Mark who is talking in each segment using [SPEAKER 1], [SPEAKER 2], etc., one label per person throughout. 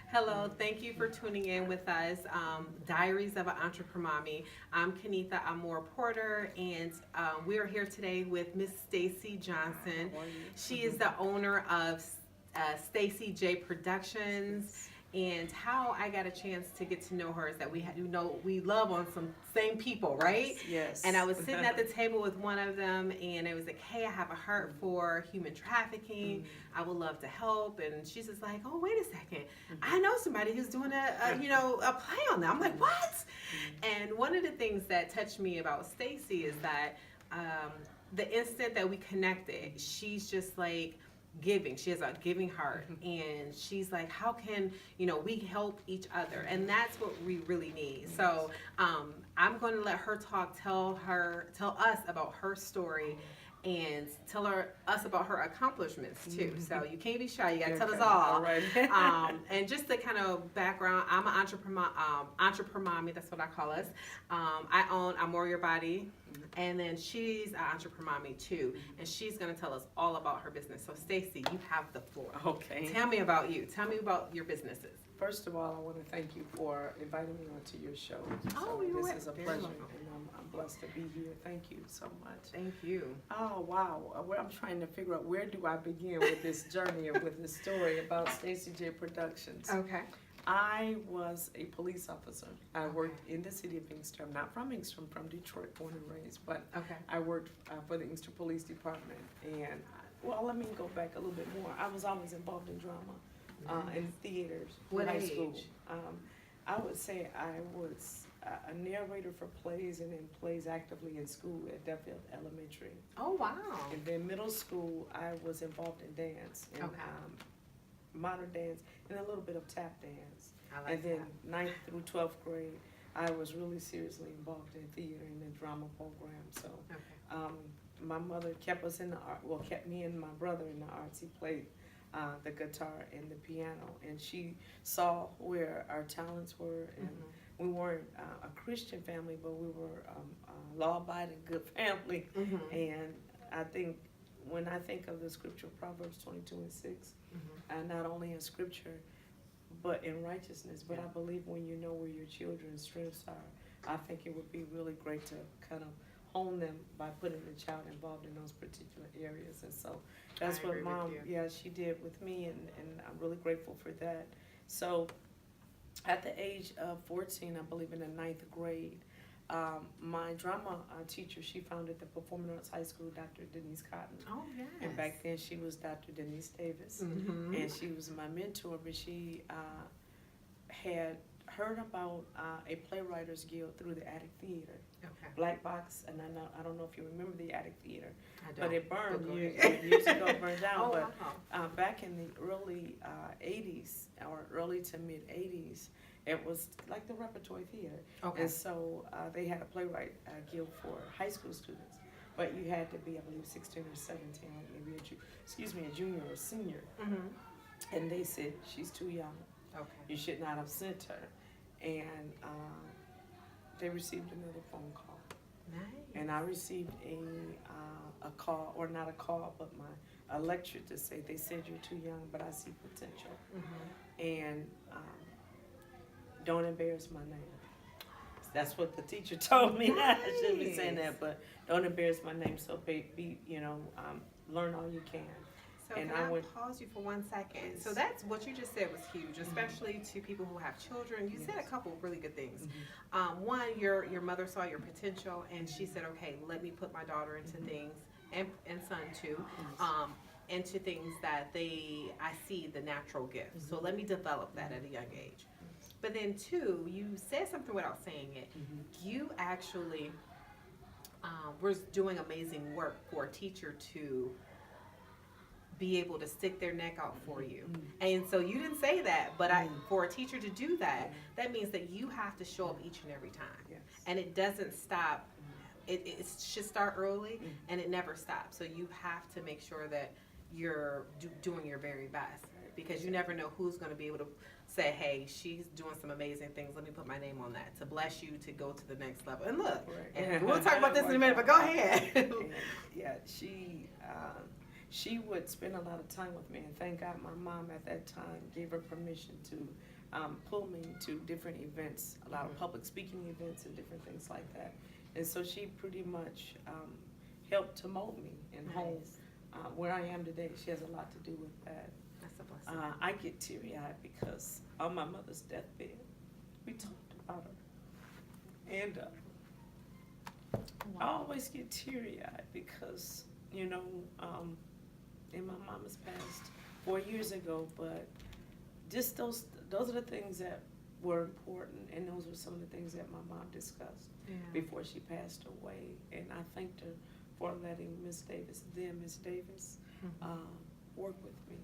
[SPEAKER 1] Hello, thank you for tuning in with us. Diaries of an Entrepreneur Mommy. I'm Kenitha Amour-Porter, and we are here today with Miss Stacey Johnson.
[SPEAKER 2] How are you?
[SPEAKER 1] She is the owner of Stacey J Productions. And how I got a chance to get to know her is that we love on some same people, right?
[SPEAKER 2] Yes.
[SPEAKER 1] And I was sitting at the table with one of them, and it was like, "Hey, I have a heart for human trafficking. I would love to help." And she's just like, "Oh, wait a second, I know somebody who's doing a play on that." I'm like, "What?" And one of the things that touched me about Stacey is that the instant that we connected, she's just like giving. She has a giving heart, and she's like, how can we help each other? And that's what we really need. So I'm going to let her tell us about her story, and tell us about her accomplishments too. So you can't be shy. You got to tell us all.
[SPEAKER 2] Right.
[SPEAKER 1] And just the kind of background, I'm an entrepreneur mommy. That's what I call us. I own Amour Body, and then she's an entrepreneur mommy too, and she's going to tell us all about her business. So Stacey, you have the floor.
[SPEAKER 2] Okay.
[SPEAKER 1] Tell me about you. Tell me about your businesses.
[SPEAKER 2] First of all, I want to thank you for inviting me onto your show.
[SPEAKER 1] Oh, you're
[SPEAKER 2] This
[SPEAKER 1] welcome.
[SPEAKER 2] is a
[SPEAKER 1] Very
[SPEAKER 2] pleasure,
[SPEAKER 1] welcome.
[SPEAKER 2] and I'm blessed to be here. Thank you so much.
[SPEAKER 1] Thank you.
[SPEAKER 2] Oh, wow. I'm trying to figure out, where do I begin with this journey or with this story about Stacey J Productions?
[SPEAKER 1] Okay.
[SPEAKER 2] I was a police officer. I worked in the city of Inkster. I'm not from Inkster, I'm from Detroit, born and raised, but
[SPEAKER 1] Okay.
[SPEAKER 2] I worked for the Inkster Police Department. And, well, let me go back a little bit more. I was always involved in drama, in theaters,
[SPEAKER 1] What
[SPEAKER 2] high
[SPEAKER 1] age?
[SPEAKER 2] school. I would say I was a narrator for plays, and then plays actively in school at Duffield Elementary.
[SPEAKER 1] Oh, wow.
[SPEAKER 2] And then middle school, I was involved in dance, and
[SPEAKER 1] Okay.
[SPEAKER 2] modern dance, and a little bit of tap dance.
[SPEAKER 1] I like
[SPEAKER 2] And then
[SPEAKER 1] that.
[SPEAKER 2] 9th through 12th grade, I was really seriously involved in theater and the drama program. So
[SPEAKER 1] Okay.
[SPEAKER 2] my mother kept us in the art, well, kept me and my brother in the arts. He played the guitar and the piano, and she saw where our talents were. And we weren't a Christian family, but we were a law-abiding, good family. And I think, when I think of the scripture, Proverbs 22:6, and not only in scripture, but in righteousness. But I believe when you know where your children's strengths are, I think it would be really great to kind of hone them by putting the child involved in those particular areas. And so that's
[SPEAKER 1] I
[SPEAKER 2] what
[SPEAKER 1] agree with
[SPEAKER 2] Mom,
[SPEAKER 1] you.
[SPEAKER 2] she did with me, and I'm really grateful for that. So at the age of 14, I believe in the 9th grade, my drama teacher, she founded the Performing Arts High School, Dr. Denise Cotton.
[SPEAKER 1] Oh, yes.
[SPEAKER 2] And back then she was Dr. Denise Davis. And she was my mentor, but she had heard about a playwriters guild through the Attic Theater.
[SPEAKER 1] Okay.
[SPEAKER 2] Black Box, and I don't know if you remember the Attic Theater,
[SPEAKER 1] I don't.
[SPEAKER 2] but it burned
[SPEAKER 1] But go
[SPEAKER 2] years
[SPEAKER 1] ahead.
[SPEAKER 2] ago, burned down.
[SPEAKER 1] Oh,
[SPEAKER 2] But
[SPEAKER 1] wow.
[SPEAKER 2] back in the early 80s, or early to mid 80s, it was like the repertory theater.
[SPEAKER 1] Okay.
[SPEAKER 2] And so they had a playwright guild for high school students, but you had to be, I believe, 16 or 17, maybe a junior or senior. And they said, she's too young.
[SPEAKER 1] Okay.
[SPEAKER 2] You should not have sent her. And they received another phone call.
[SPEAKER 1] Nice.
[SPEAKER 2] And I received a call, or not a call, but a lecture to say, they said you're too young, but I see potential. And don't embarrass my name. That's what the teacher told me. I shouldn't be saying that, but don't embarrass my name. So learn all you can.
[SPEAKER 1] So
[SPEAKER 2] And
[SPEAKER 1] can
[SPEAKER 2] I
[SPEAKER 1] I
[SPEAKER 2] would-
[SPEAKER 1] pause you for 1 second?
[SPEAKER 2] Please.
[SPEAKER 1] So that's what you just said was huge, especially to people who have children. You said a
[SPEAKER 2] Yes.
[SPEAKER 1] couple of really good things. One, your mother saw your potential, and she said, "Okay, let me put my daughter into things, and son too, into things that I see the natural gift. So let me develop that at a young age." But then two, you said something without saying it. You actually were doing amazing work for a teacher to be able to stick their neck out for you. And so you didn't say that, but for a teacher to do that, that means that you have to show up each and every time.
[SPEAKER 2] Yes.
[SPEAKER 1] And it doesn't stop. It should start early, and it never stops. So you have to make sure that you're doing your very best, because you never know who's going to be able to say, "Hey, she's doing some amazing things. Let me put my name on that," to bless you to go to the next level. And look,
[SPEAKER 2] Right.
[SPEAKER 1] and we'll talk about this in a minute, but go ahead.
[SPEAKER 2] And, yeah, she would spend a lot of time with me, and thank God my mom at that time gave her permission to pull me to different events, a lot of public speaking events and different things like that. And so she pretty much helped to mold me and hone where I am today. She has a lot to do with that.
[SPEAKER 1] That's a blessing.
[SPEAKER 2] I get teary-eyed because on my mother's deathbed, we talked about her. And I always get teary-eyed because, and my mom has passed 4 years ago, but just those are the things that were important, and those were some of the things that my mom discussed before she passed away. And I thanked her for letting Miss Davis work with me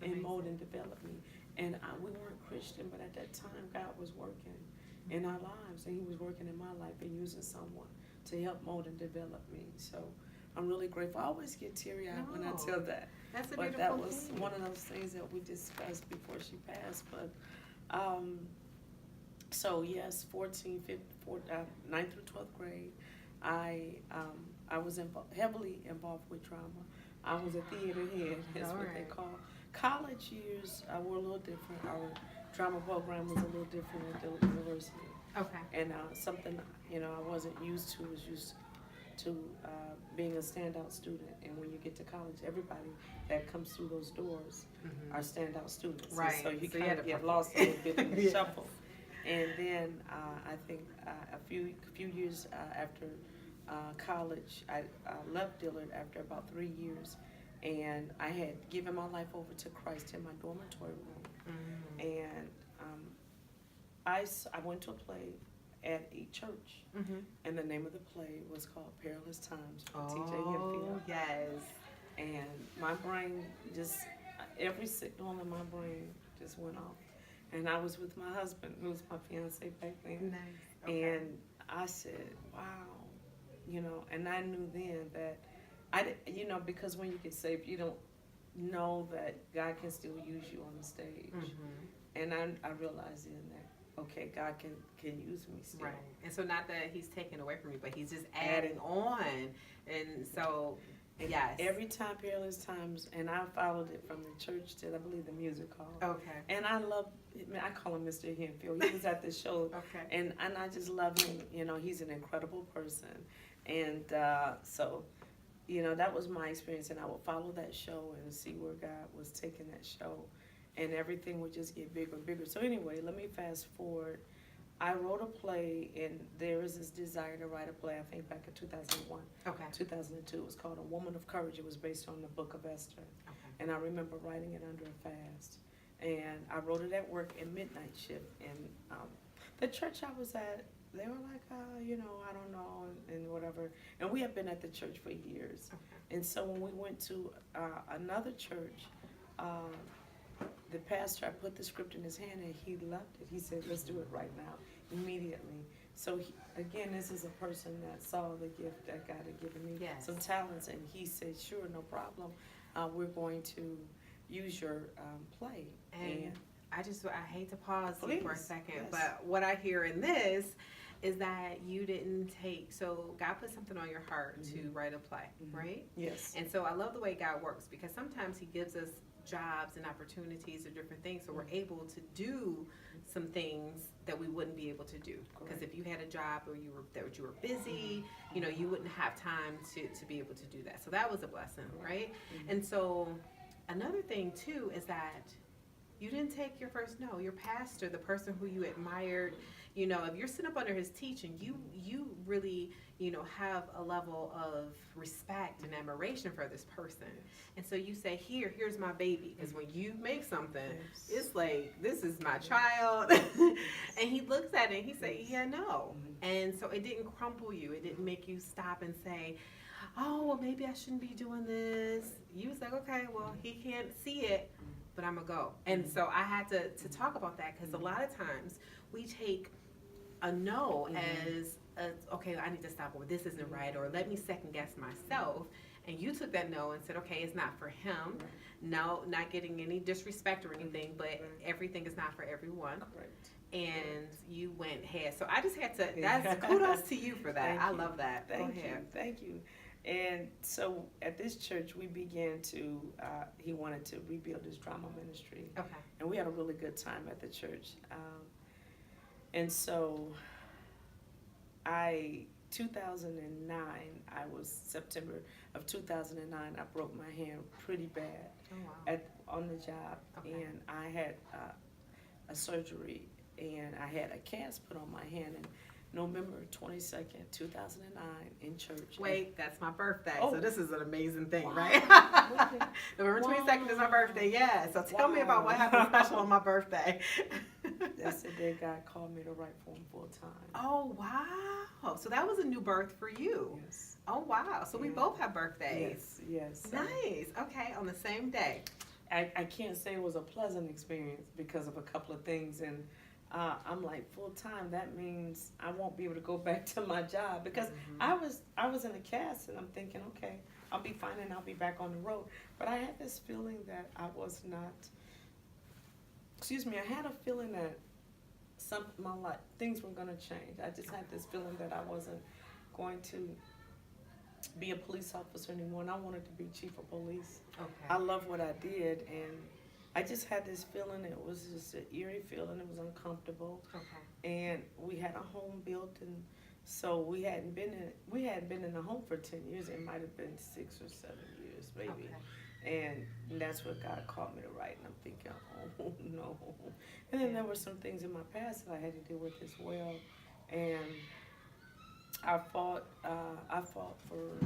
[SPEAKER 2] and mold and develop me. And we weren't Christian, but at that time God was working in our lives, and He was working in my life and using someone to help mold and develop me. So I'm really grateful. I always get teary-eyed when I tell that.
[SPEAKER 1] That's a
[SPEAKER 2] but
[SPEAKER 1] beautiful
[SPEAKER 2] that was
[SPEAKER 1] thing.
[SPEAKER 2] one of those things that we discussed before she passed. But so yes, 9th through 12th grade, I was heavily involved with drama. I was a theater head. That's what they call. College years were a little different. Our drama program was a little different at the university.
[SPEAKER 1] Okay.
[SPEAKER 2] And something I wasn't used to was being a standout student. And when you get to college, everybody that comes through those doors are standout students.
[SPEAKER 1] Right.
[SPEAKER 2] And so you kind of get lost a little bit in the shuffle. And then I think a few years after college, I left Dillard after about 3 years, and I had given my life over to Christ in my dormitory room. And I went to a play at a church, and the name of the play was called Perilous Times by T.J. Henfield.
[SPEAKER 1] Yes.
[SPEAKER 2] And my brain every signal in my brain just went off. And I was with my husband, who was my fiance back then.
[SPEAKER 1] Nice. Okay.
[SPEAKER 2] And I said, wow, and I knew then that because when you get saved, you don't know that God can still use you on the stage. And I realized then that, okay, God can use me still.
[SPEAKER 1] Right. And so not that He's taking away from me, but He's just adding on. And so, yes.
[SPEAKER 2] Every time, Perilous Times, and I followed it from the church to, I believe, the music hall.
[SPEAKER 1] Okay.
[SPEAKER 2] And I call him Mr. Henfield. He was at the show.
[SPEAKER 1] Okay.
[SPEAKER 2] And I just love him. He's an incredible person. And so, that was my experience. And I would follow that show and see where God was taking that show. And everything would just get bigger and bigger. So anyway, let me fast forward. I wrote a play, and there was this desire to write a play, I think back in 2001. Okay. 2002. It was called A Woman of Courage. It was based on the book of Esther. Okay. And I remember writing it under a fast. And I wrote it at work in midnight shift. And the church I was at, they were like, I don't know, and whatever. And we had been at the church for years. Okay. And so when we went to another church, the pastor, I put the script in his hand, and he loved it. He said, let's do it right now, immediately. So, again, this is a person that saw the gift that God had given me, some talents, and he said, sure, no problem. We're going to use your play. And
[SPEAKER 1] I hate to pause you for a second,
[SPEAKER 2] yes.
[SPEAKER 1] But what I hear in this is that you didn't so God put something on your heart to write a play, right?
[SPEAKER 2] Yes.
[SPEAKER 1] And so I love the way God works, because sometimes He gives us jobs and opportunities or different things, so we're able to do some things that we wouldn't be able to do. Because if you had a job or you were busy, you wouldn't have time to be able to do that. So that was a blessing, right? And so another thing too is that you didn't take your first no. Your pastor, the person who you admired, if you're sitting up under his teaching, you really, have a level of respect and admiration for this person. And so you say, here's my baby. Because when you make something, it's like, this is my child. And he looks at it and he said, yeah, no. And so it didn't crumple you. It didn't make you stop and say, oh, well, maybe I shouldn't be doing this. You was like, okay, well, he can't see it, but I'm going to go. And so I had to talk about that, because a lot of times we take a no as, okay, I need to stop, or this isn't right, or let me second guess myself. And you took that no and said, okay, it's not for him. No, not getting any disrespect or anything, but everything is not for everyone. And you went ahead. So I just had to, that's kudos to you for that. I love that.
[SPEAKER 2] Thank you. And so at this church, we began to, he wanted to rebuild his drama ministry.
[SPEAKER 1] Okay.
[SPEAKER 2] And we had a really good time at the church. And so 2009, September of 2009, I broke my hand pretty bad on the job.
[SPEAKER 1] Okay.
[SPEAKER 2] And I had a surgery, and I had a cast put on my hand. And November 22nd, 2009, in church.
[SPEAKER 1] Wait, that's my birthday.
[SPEAKER 2] Oh.
[SPEAKER 1] So this is an amazing thing,
[SPEAKER 2] Wow.
[SPEAKER 1] right? November 22nd is my birthday, yeah. So tell me about what happened special on my birthday.
[SPEAKER 2] That's the day God called me to write for him full time.
[SPEAKER 1] Oh, wow. So that was a new birth for you.
[SPEAKER 2] Yes.
[SPEAKER 1] Oh, wow. So we both have birthdays.
[SPEAKER 2] Yes.
[SPEAKER 1] Nice. Okay, on the same day.
[SPEAKER 2] I can't say it was a pleasant experience because of a couple of things, and I'm like, full time, that means I won't be able to go back to my job, because I was in a cast, and I'm thinking, okay, I'll be fine and I'll be back on the road. But I had this feeling that I was not, I had a feeling that my life, things were going to change. I just had this feeling that I wasn't going to be a police officer anymore, and I wanted to be chief of police.
[SPEAKER 1] Okay.
[SPEAKER 2] I love what I did, and I just had this feeling. It was just an eerie feeling. It was uncomfortable.
[SPEAKER 1] Okay.
[SPEAKER 2] And we had a home built, and so we hadn't been in a home for 10 years. It might have been 6 or 7 years, maybe.
[SPEAKER 1] Okay.
[SPEAKER 2] And that's what God called me to write. And I'm thinking, oh no. And then there were some things in my past that I had to deal with as well. And I fought for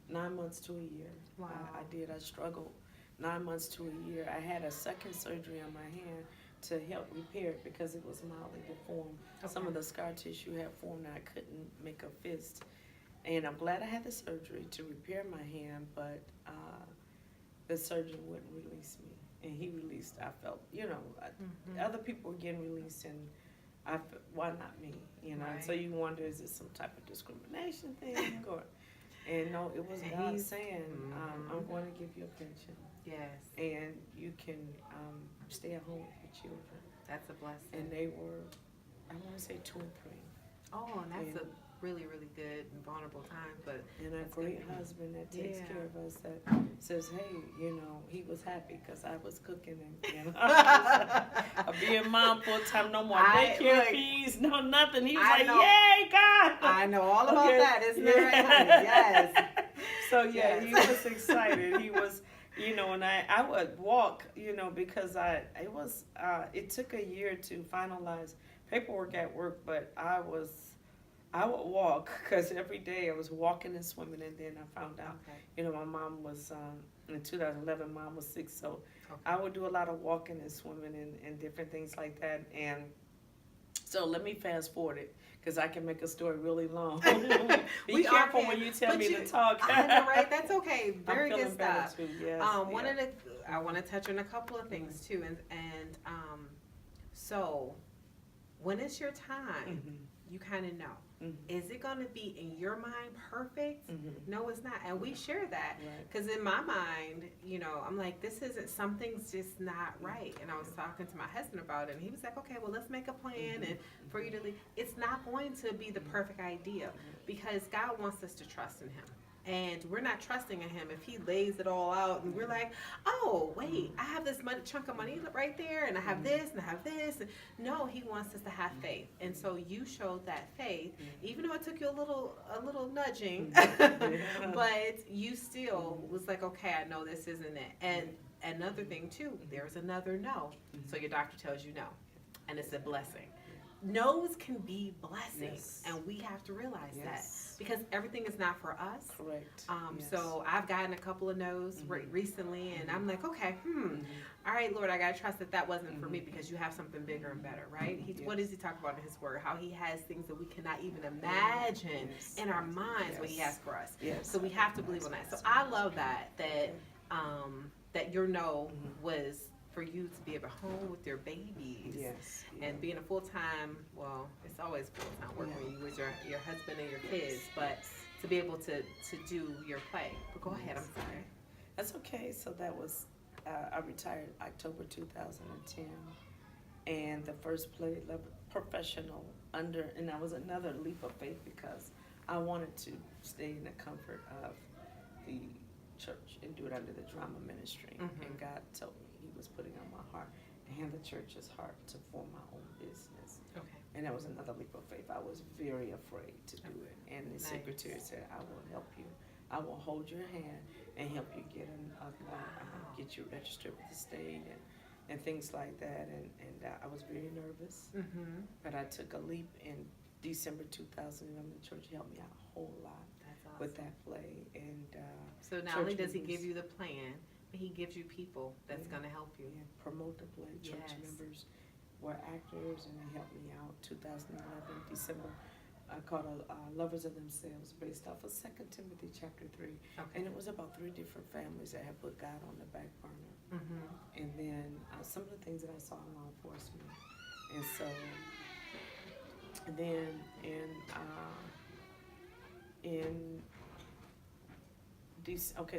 [SPEAKER 2] 9 months to a year.
[SPEAKER 1] Wow.
[SPEAKER 2] I did. I struggled 9 months to a year. I had a second surgery on my hand to help repair it because it was mildly deformed.
[SPEAKER 1] Okay.
[SPEAKER 2] Some of the scar tissue had formed and I couldn't make a fist. And I'm glad I had the surgery to repair my hand, but the surgeon wouldn't release me. And he released, I felt, other people were getting released, and why not me?
[SPEAKER 1] Right.
[SPEAKER 2] So you wonder, is it some type of discrimination thing? And no, it was God saying, I'm going to give you a pension.
[SPEAKER 1] Yes.
[SPEAKER 2] And you can stay at home with your children.
[SPEAKER 1] That's a blessing.
[SPEAKER 2] And they were, I want to say 2 and 3.
[SPEAKER 1] Oh, and that's a really, really good and vulnerable time. But
[SPEAKER 2] and a great husband that takes care of us, that says, hey, he was happy because I was cooking and being mom full time, no more daycare fees, no nothing. He was yay, God.
[SPEAKER 1] I know all about that, isn't it right, honey? Yes.
[SPEAKER 2] So he was excited. He was, and I would walk, because it took a year to finalize paperwork at work, but I would walk because every day I was walking and swimming, and then I found out, my mom was, in 2011, mom was sick, so I would do a lot of walking and swimming and different things like that. And so let me fast forward it, because I can make a story really long. Be careful when you tell me to talk.
[SPEAKER 1] I know, right? That's okay. Very good stuff.
[SPEAKER 2] Too. Yes,
[SPEAKER 1] I want to touch on a couple of things too, and so when it's your time, you kind of know. Is it going to be in your mind perfect? No, it's not. And we share that because in my mind, I'm like, something's just not right. And I was talking to my husband about it, and he was like, okay, well, let's make a plan and for you to leave. It's not going to be the perfect idea because God wants us to trust in him. And we're not trusting in him if he lays it all out and we're like, oh, wait, I have this chunk of money right there, and I have this and I have this. And no, he wants us to have faith. And so you showed that faith, even though it took you a little nudging, but you still was like, okay, I know this isn't it. And another thing too, there's another no. So your doctor tells you no, and it's a blessing. No's can be blessings, and we have to realize that because everything is not for us.
[SPEAKER 2] Correct.
[SPEAKER 1] So I've gotten a couple of no's recently, and I'm like, okay, all right, Lord, I gotta trust that wasn't for me because you have something bigger and better, right? What does he talk about in his word? How he has things that we cannot even imagine in our minds what he has for us. So we have to believe on that. So I love that your no was for you to be able to home with your babies and being a full-time, well, it's always full-time work when you with your husband and your kids, but to be able to do your play. But go ahead, I'm sorry.
[SPEAKER 2] That's okay. So that was, I retired October 2010, and the first play professional and that was another leap of faith because I wanted to stay in the comfort of do it under the drama ministry.
[SPEAKER 1] Mm-hmm.
[SPEAKER 2] And God told me He was putting on my heart and the church's heart to form my own business.
[SPEAKER 1] Okay.
[SPEAKER 2] And that was another leap of faith. I was very afraid to do it. And the
[SPEAKER 1] Nice.
[SPEAKER 2] secretary said, I will help you. I will hold your hand and help you get get you registered with the state and things like that. And I was very nervous.
[SPEAKER 1] Mm-hmm.
[SPEAKER 2] But I took a leap in December 2011. The church helped me out a whole lot.
[SPEAKER 1] That's awesome.
[SPEAKER 2] With that play. And
[SPEAKER 1] so not only does He give you the plan, but He gives you people that's going to help you.
[SPEAKER 2] Yeah, promote the play. Church members were actors, and they helped me out. 2011 December, I called Lovers of Themselves, based off of 2 Timothy chapter 3.
[SPEAKER 1] Okay.
[SPEAKER 2] And it was about 3 different families that had put God on the back burner.
[SPEAKER 1] Mm-hmm.
[SPEAKER 2] And then some of the things that I saw in law enforcement. And so, and then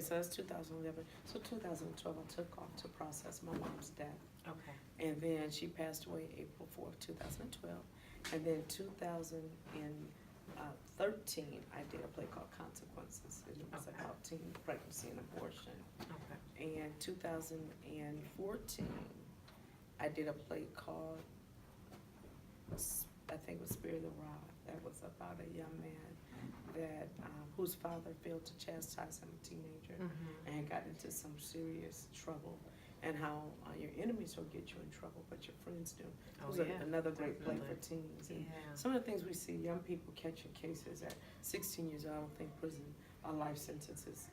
[SPEAKER 2] so that's 2011. So 2012, I took off to process my mom's death.
[SPEAKER 1] Okay.
[SPEAKER 2] And then she passed away April 4th, 2012. And then 2013, I did a play called Consequences. It was about teen pregnancy and abortion.
[SPEAKER 1] Okay.
[SPEAKER 2] And 2014, I did a play called, I think it was Spirit of the Rod. That was about a young man that whose father failed to chastise him, a teenager, and got into some serious trouble. And how your enemies will get you in trouble, but your friends do. It was another great play for teens. And some of the things we see, young people catching cases at 16 years old. I don't think prison, a life sentence is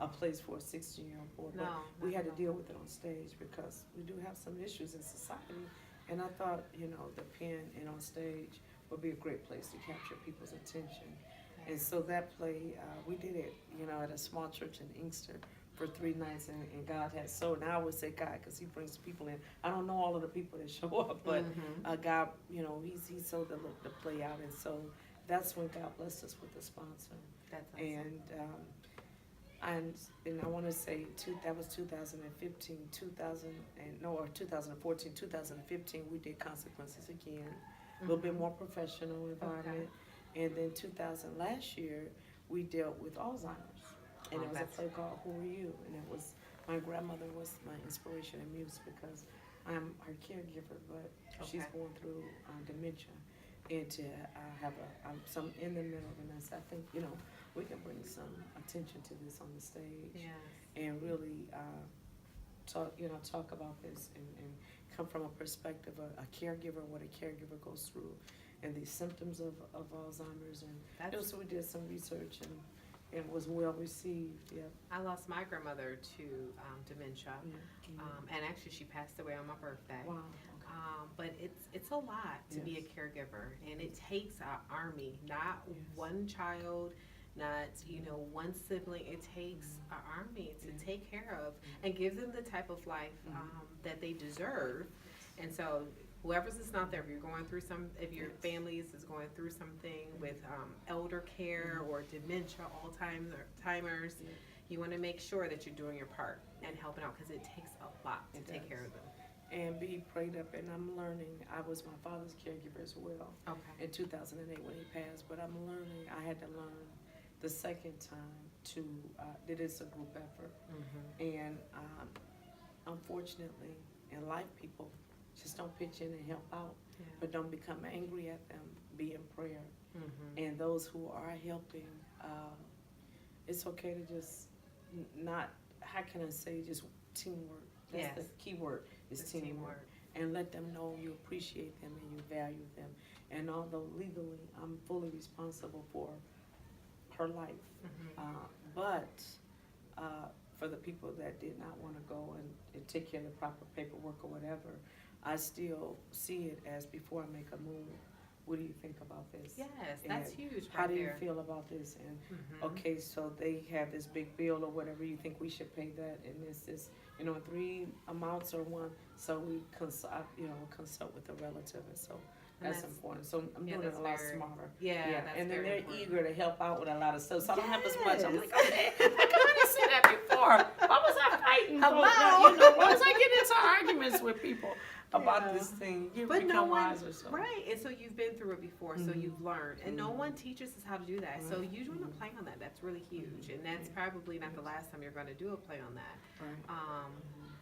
[SPEAKER 2] a place for a 16-year-old boy. But we had to deal with it on stage because we do have some issues in society. And I thought, the pen and on stage would be a great place to capture people's attention. And so that play, we did it, at a small church in Inkster for 3 nights, and God has and I would say God because He brings people in. I don't know all of the people that show up, but God, He sold the play out, and so that's when God blessed us with a sponsor.
[SPEAKER 1] That's awesome.
[SPEAKER 2] And I want to say that was 2015, 2014, 2015. We did Consequences again, a little bit more professional environment, and then last year we dealt with Alzheimer's. And it was a play called Who Are You? And it was, my grandmother was my inspiration and muse because I'm her caregiver, but she's going through dementia. And to have some in the middle, and I think, we can bring some attention to this on the stage and really talk about this and come from a perspective of a caregiver, what a caregiver goes through, and the symptoms of Alzheimer's. And so we did some research and it was well received.
[SPEAKER 1] I lost my grandmother to dementia, and actually she passed away on my birthday.
[SPEAKER 2] Wow.
[SPEAKER 1] But it's a lot to be a caregiver, and it takes an army, not one child, not one sibling. It takes an army to take care of and give them the type of life that they deserve. And so whoever's is not there, if you're going through if your family is going through something with elder care or dementia, Alzheimer's, you want to make sure that you're doing your part and helping out because it takes a lot to take care of them.
[SPEAKER 2] And be prayed up, and I'm learning. I was my father's caregiver as well in 2008 when he passed, but I'm learning. I had to learn the second time that it's a group effort. And unfortunately, in life, people just don't pitch in and help out, but don't become angry at them. Be in prayer. And those who are helping, it's okay to just not, how can I say, just teamwork. That's the key word, is teamwork. And let them know you appreciate them and you value them. And although legally I'm fully responsible for her life, but for the people that did not want to go and take care of the proper paperwork or whatever, I still see it as before I make a move. What do you think about this?
[SPEAKER 1] Yes, that's huge.
[SPEAKER 2] How do you feel about this? And okay, so they have this big bill or whatever. You think we should pay that? And this is, 3 amounts or one. So we consult with a relative, and so that's important. So I'm doing it a lot smarter. And then they're eager to help out with a lot of stuff. So I don't have as much. I'm like, okay, I already said that before. Why was I fighting? Hello. Why was I getting into arguments with people? about this thing. You
[SPEAKER 1] but
[SPEAKER 2] become
[SPEAKER 1] no one,
[SPEAKER 2] wiser. So.
[SPEAKER 1] right? And so you've been through it before, so you've learned, and no one teaches us how to do that. So you doing a play on that's really huge, and that's probably not the last time you're going to do a play on that.
[SPEAKER 2] Right.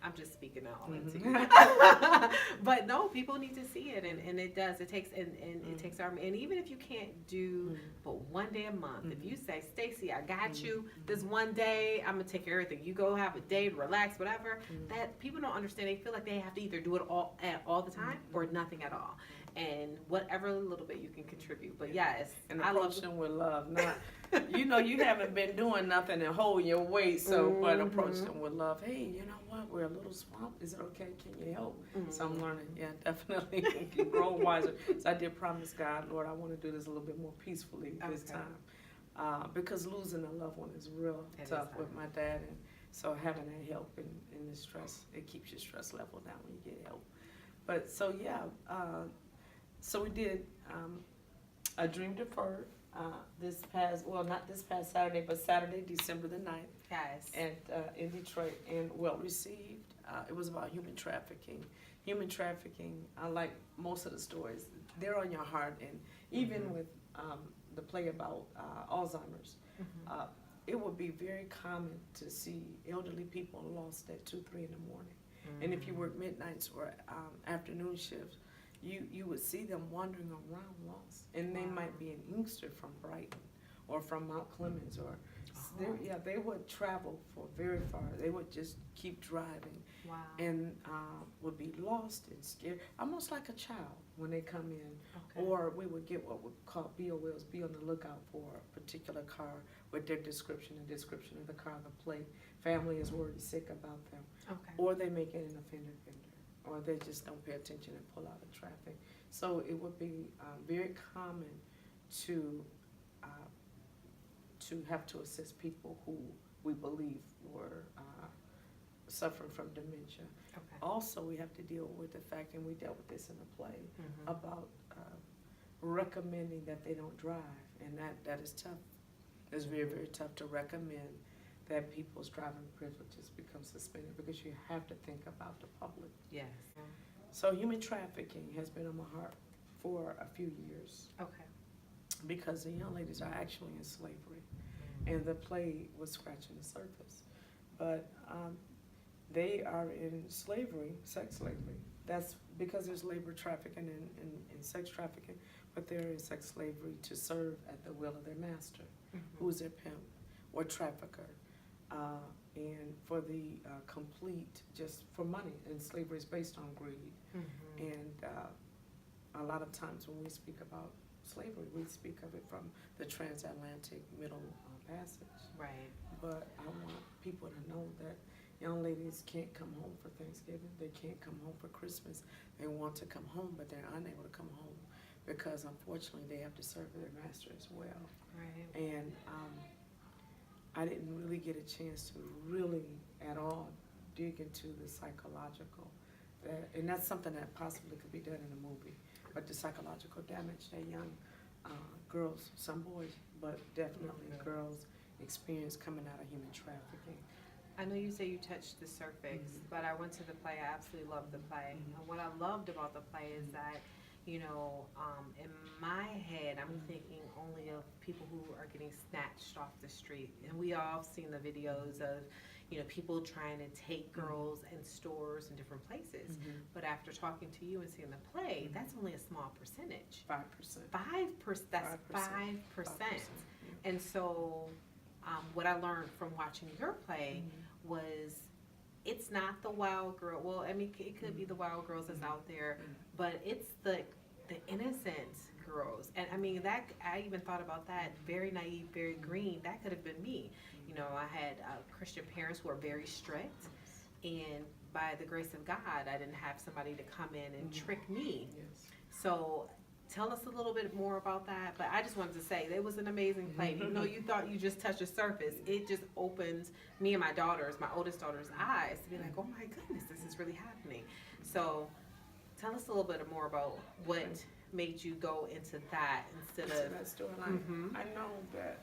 [SPEAKER 1] I'm just speaking out into you. But no, people need to see it, and it does. It takes it takes our, and even if you can't do but one day a month, if you say, Stacey, I got you this one day, I'm gonna take care of everything. You go have a day to relax, whatever. That people don't understand. They feel like they have to either do it all the time or nothing at all. And whatever little bit you can contribute. But yes,
[SPEAKER 2] and
[SPEAKER 1] I
[SPEAKER 2] approach them with love. Not, you haven't been doing nothing and holding your weight, so but approach them with love. Hey, you know what? We're a little swamped. Is it okay? Can you help? So I'm learning. Yeah, definitely. Growing wiser. So I did promise God, Lord, I want to do this a little bit more peacefully this time, because losing a loved one is real tough with my dad, and so having that help in the stress, it keeps your stress level down when you get help. But so yeah. So we did A Dream Deferred not this past Saturday, but Saturday, December the 9th.
[SPEAKER 1] Yes.
[SPEAKER 2] And in Detroit, and well received. It was about human trafficking. Human trafficking, like most of the stories, they're on your heart. And even with the play about Alzheimer's, it would be very common to see elderly people lost at 2, 3 in the morning. And if you work midnights or afternoon shifts, you would see them wandering around lost, and they might be in Inkster from Brighton or from Mount Clemens, or they would travel for very far. They would just keep driving, and would be lost and scared, almost like a child when they come in. Or we would get what we call BOLs, be on the lookout for a particular car with their description of the car, the plate. Family is worried sick about them, or they make it an offender, or they just don't pay attention and pull out of traffic. So it would be very common to have to assist people who we believe were suffering from dementia. Also, we have to deal with the fact, and we dealt with this in the play, about recommending that they don't drive, and that is tough. It's very, very tough to recommend that people's driving privileges become suspended, because you have to think about the public.
[SPEAKER 1] Yes.
[SPEAKER 2] So human trafficking has been on my heart for a few years. Because the young ladies are actually in slavery, and the play was scratching the surface. But they are in slavery, sex slavery. That's because there's labor trafficking and sex trafficking, but they're in sex slavery to serve at the will of their master, who is their pimp or trafficker. And for the complete, just for money, and slavery is based on greed. And a lot of times when we speak about slavery, we speak of it from the transatlantic middle passage.
[SPEAKER 1] Right.
[SPEAKER 2] But I want people to know that young ladies can't come home for Thanksgiving. They can't come home for Christmas. They want to come home, but they're unable to come home because unfortunately they have to serve their master as well.
[SPEAKER 1] Right.
[SPEAKER 2] And I didn't really get a chance to really at all dig into the psychological, and that's something that possibly could be done in a movie, but the psychological damage that young girls, some boys, but definitely girls experience coming out of human trafficking.
[SPEAKER 1] I know you say you touched the surface, but I went to the play. I absolutely loved the play. And what I loved about the play is that, in my head, I'm thinking only of people who are getting snatched off the street. And we all seen the videos of, people trying to take girls in stores and different places. But after talking to you and seeing the play, that's only a small percentage.
[SPEAKER 2] 5%.
[SPEAKER 1] 5%. That's 5%. And so what I learned from watching your play was it's not the wild girl. Well, I mean, it could be the wild girls that's out there, but it's the innocent girls. And I mean, that I even thought about that. Very naive, very green. That could have been me. I had Christian parents who are very strict, and by the grace of God, I didn't have somebody to come in and trick me. So tell us a little bit more about that. But I just wanted to say it was an amazing play. Even though you thought you just touched the surface, it just opened me and my oldest daughter's eyes to be like, oh my goodness, this is really happening. So tell us a little bit more about what made you go into that instead of
[SPEAKER 2] that storyline. I know that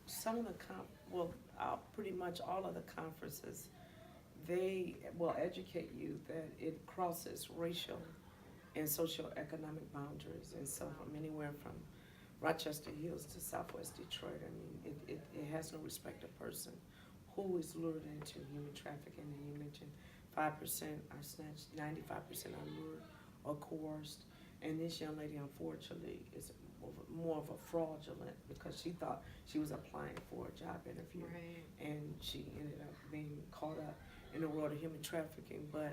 [SPEAKER 2] some of the pretty much all of the conferences they will educate you that it crosses racial and socioeconomic boundaries. And so from anywhere from Rochester Hills to Southwest Detroit, I mean, it has no respect of person who is lured into human trafficking. And you mentioned 5% are snatched, 95% are lured or coerced. And this young lady, unfortunately, is more of a fraudulent, because she thought she was applying for a job interview,
[SPEAKER 1] Right.
[SPEAKER 2] and she ended up being caught up in the world of human trafficking. But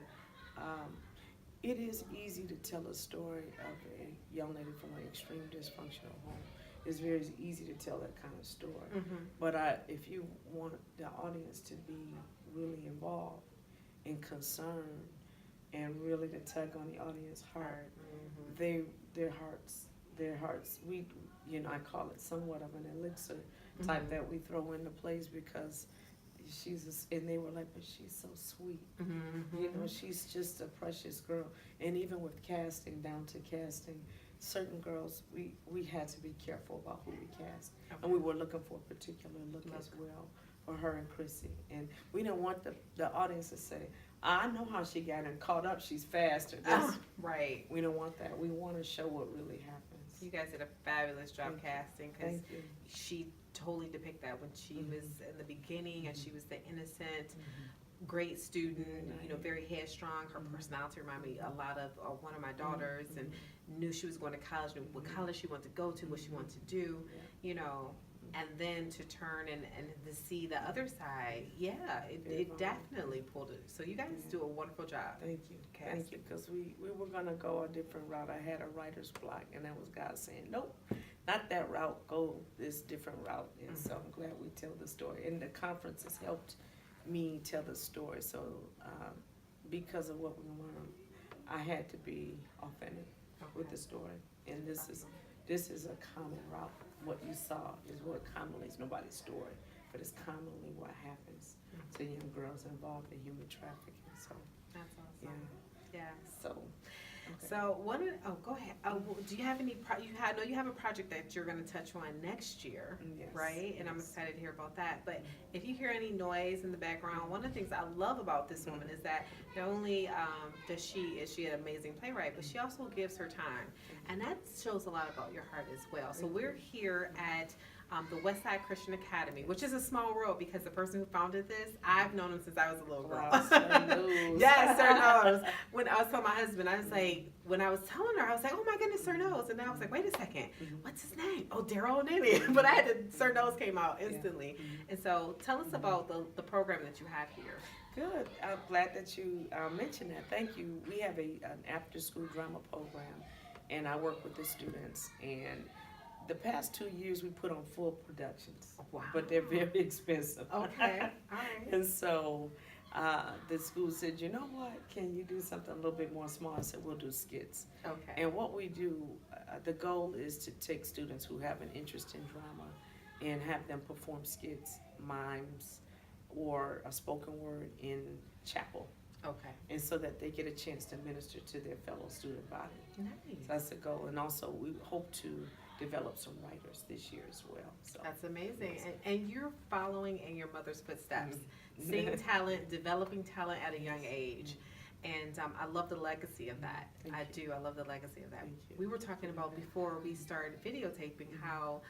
[SPEAKER 2] it is easy to tell a story of a young lady from an extreme dysfunctional home. It's very easy to tell that kind of story. But if you want the audience to be really involved and concerned, and really to tug on the audience heart, their hearts, we, I call it somewhat of an elixir type that we throw into plays, because and they were like, but she's so sweet. She's just a precious girl. And even with casting, down to casting, certain girls, we had to be careful about who we cast. And we were looking for a particular look as well for her and Chrissy. And we didn't want the audience to say, I know how she got in caught up, she's faster.
[SPEAKER 1] Right.
[SPEAKER 2] We don't want that. We want to show what really happens.
[SPEAKER 1] You guys did a fabulous job casting, because
[SPEAKER 2] Thank you.
[SPEAKER 1] she totally depicted that when she was in the beginning, and she was the innocent, great student, very headstrong. Her personality reminded me a lot of one of my daughters, and knew she was going to college, knew what college she wanted to go to, what she wanted to do, and then to turn and to see the other side, it definitely pulled it. So you guys do a wonderful job.
[SPEAKER 2] Thank you. Thank you, because we were going to go a different route. I had a writer's block, and that was God saying, nope, not that route, go this different route. And so I'm glad we tell the story. And the conference has helped me tell the story. So because of what we learned, I had to be authentic with the story. And this is a common route. What you saw is what commonly is nobody's story, but it's commonly what happens to young girls involved in human trafficking. So
[SPEAKER 1] that's awesome. Yeah.
[SPEAKER 2] So.
[SPEAKER 1] So go ahead. Do you have any? I know you have a project that you're going to touch on next year, right? And I'm excited to hear about that. But if you hear any noise in the background, one of the things I love about this woman is that not only is she an amazing playwright, but she also gives her time, and that shows a lot about your heart as well. So we're here at the Westside Christian Academy, which is a small world, because the person who founded this, I've known him since I was a little girl. Yes, Sir Knows. When I was telling my husband, I was like, when I was telling her, I was like, oh my goodness, Sir Knows. And I was like, wait a second, what's his name? Oh, Daryl O'Neill. But I had to, Sir Knows came out instantly. And so tell us about the program that you have here.
[SPEAKER 2] Good. I'm glad that you mentioned that. Thank you. We have an after-school drama program, and I work with the students. And the past 2 years, we put on full productions, but they're very expensive.
[SPEAKER 1] Okay, all right.
[SPEAKER 2] And so the school said, you know what, can you do something a little bit more small? I said, we'll do skits.
[SPEAKER 1] Okay.
[SPEAKER 2] And what we do, the goal is to take students who have an interest in drama and have them perform skits, mimes, or a spoken word in chapel.
[SPEAKER 1] Okay.
[SPEAKER 2] And so that they get a chance to minister to their fellow student body.
[SPEAKER 1] Nice.
[SPEAKER 2] So that's the goal. And also we hope to develop some writers this year as well. So
[SPEAKER 1] that's amazing. And you're following in your mother's footsteps, seeing talent, developing talent at a young age. And I love the legacy of that. I do. I love the legacy of that. We were talking about before we started videotaping how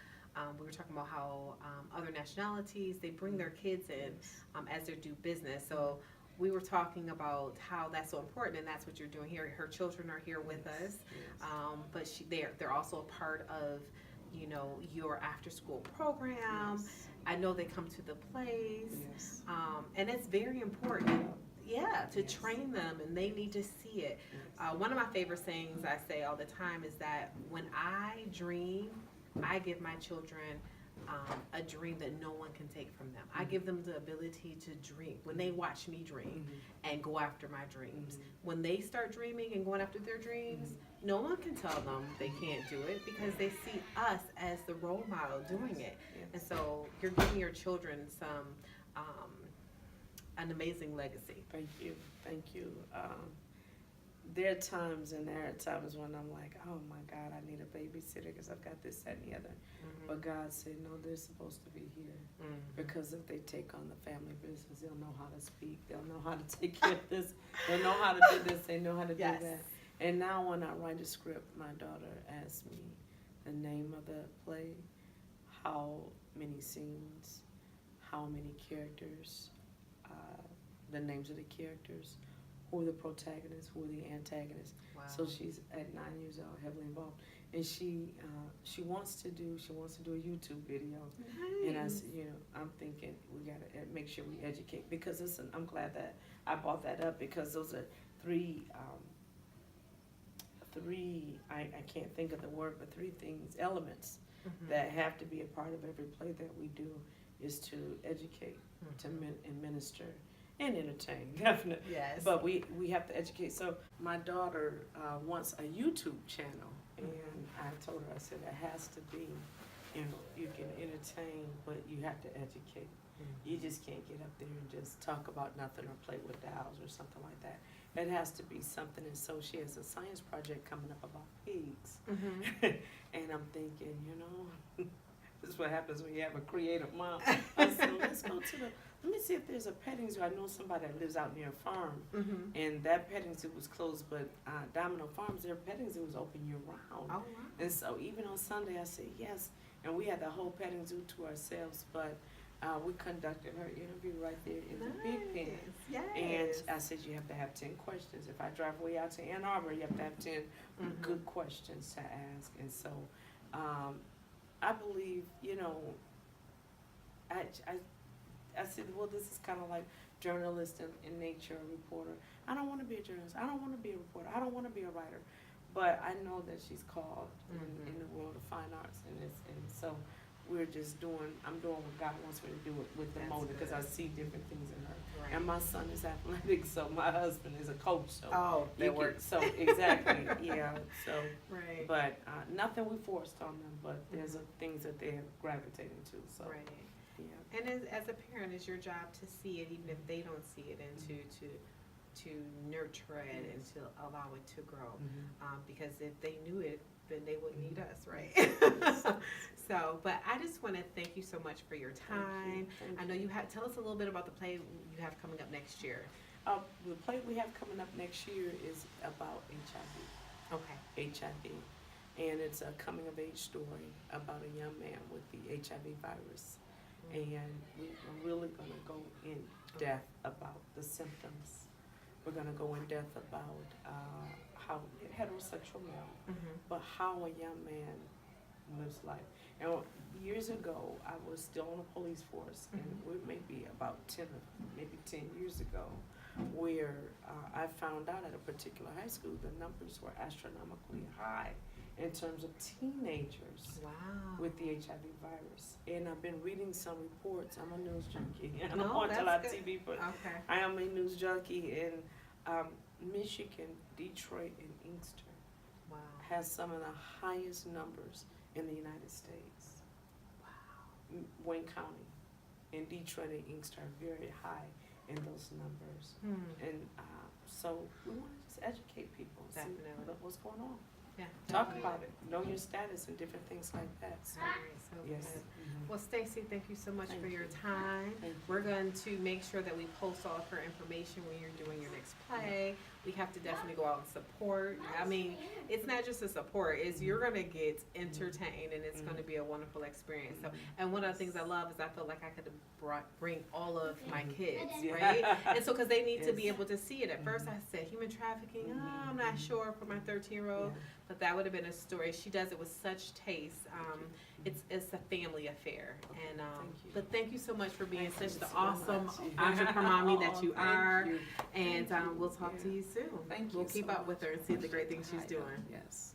[SPEAKER 1] we were talking about how other nationalities, they bring their kids in as they do business. So we were talking about how that's so important, and that's what you're doing here. Her children are here with us, but they're also a part of, your after-school program. I know they come to the plays, and it's very important. To train them, and they need to see it. One of my favorite sayings I say all the time is that when I dream, I give my children a dream that no one can take from them. I give them the ability to dream. When they watch me dream and go after my dreams, when they start dreaming and going after their dreams, no one can tell them they can't do it, because they see us as the role model doing it. And so you're giving your children an amazing legacy.
[SPEAKER 2] Thank you. Thank you. there are times and there are times when I'm like, oh my God, I need a babysitter because I've got this, that, and the other. But God said, no, they're supposed to be here. Because if they take on the family business, they'll know how to speak. They'll know how to take care of this. They'll know how to do this. They know how to do that. And now when I write a script, my daughter asks me the name of the play, how many scenes, how many characters, the names of the characters, who are the protagonists, who are the antagonists. Wow. So she's at 9 years old, heavily involved, and she wants to do a YouTube video. Nice. And I said, I'm thinking we gotta make sure we educate, because listen, I'm glad that I brought that up, because those are three I can't think of the word, but three elements that have to be a part of every play that we do, is to educate, to minister, and entertain, definitely. Yes. But we have to educate. So my daughter wants a YouTube channel, and I told her, I said, it has to be, you can entertain, but you have to educate. You just can't get up there and just talk about nothing or play with dolls or something like that. It has to be something. And so she has a science project coming up about pigs. And I'm thinking, this is what happens when you have a creative mom. I said, let's go to let me see if there's a petting zoo. I know somebody that lives out near a farm, and that petting zoo was closed, but Domino Farms, their petting zoo was open year round. Oh, wow. And so even on Sunday, I said yes, and we had the whole petting zoo to ourselves, but we conducted her interview right there in the big pen. Yes. And I said, you have to have 10 questions. If I drive way out to Ann Arbor, you have to have 10 good questions to ask. And so I believe, I said, well, this is kind of like journalist in nature, a reporter. I don't want to be a journalist. I don't want to be a reporter. I don't want to be a writer. But I know that she's called in the world of fine arts. And so I'm doing what God wants me to do with the motive, because I see different things in her. Right. And my son is athletic, so my husband is a coach. So
[SPEAKER 1] they work.
[SPEAKER 2] So exactly, yeah. So, right. But nothing we forced on them, but there's things that they have gravitated to. So. Right. Yeah.
[SPEAKER 1] And as a parent, it's your job to see it, even if they don't see it, and to nurture it and to allow it to grow. Because if they knew it, then they wouldn't need us, right? So, but I just want to thank you so much for your time. Thank you. I know you have. Tell us a little bit about the play you have coming up next year.
[SPEAKER 2] The play we have coming up next year is about HIV. Okay. HIV. And it's a coming-of-age story about a young man with the HIV virus. And we're really going to go in depth about the symptoms. We're going to go in depth about how heterosexual male, but how a young man lives life. And years ago, I was still on the police force, and it may be about 10 years ago, where I found out at a particular high school the numbers were astronomically high in terms of teenagers with the HIV virus. And I've been reading some reports. I'm a news junkie. I don't watch a lot of TV, but I am a news junkie. And Michigan, Detroit, and Inkster has some of the highest numbers in the United States. Wow. Wayne County and Detroit and Inkster are very high in those numbers. And so we want to just educate people, see what's going on. Yeah, talk about it, know your status and different things like that. So, yes. Well, Stacey, thank you so much for your time. We're going to make sure that we post all of her information when you're doing your next play. We have to definitely go out and support. I mean, it's not just a support, it's you're going to get entertained, and it's going to be a wonderful experience. So, and one of the things I love is I feel like I could bring all of my kids, right? And so, because they need to be able to see it. At first I said human trafficking, I'm not sure for my 13-year-old. But that would have been a story. She does it with such taste. It's a family affair. And but thank you so much for being such the awesome entrepreneur mommy that you are. And we'll talk to you soon. We'll keep up with her and see the great things she's doing. Yes.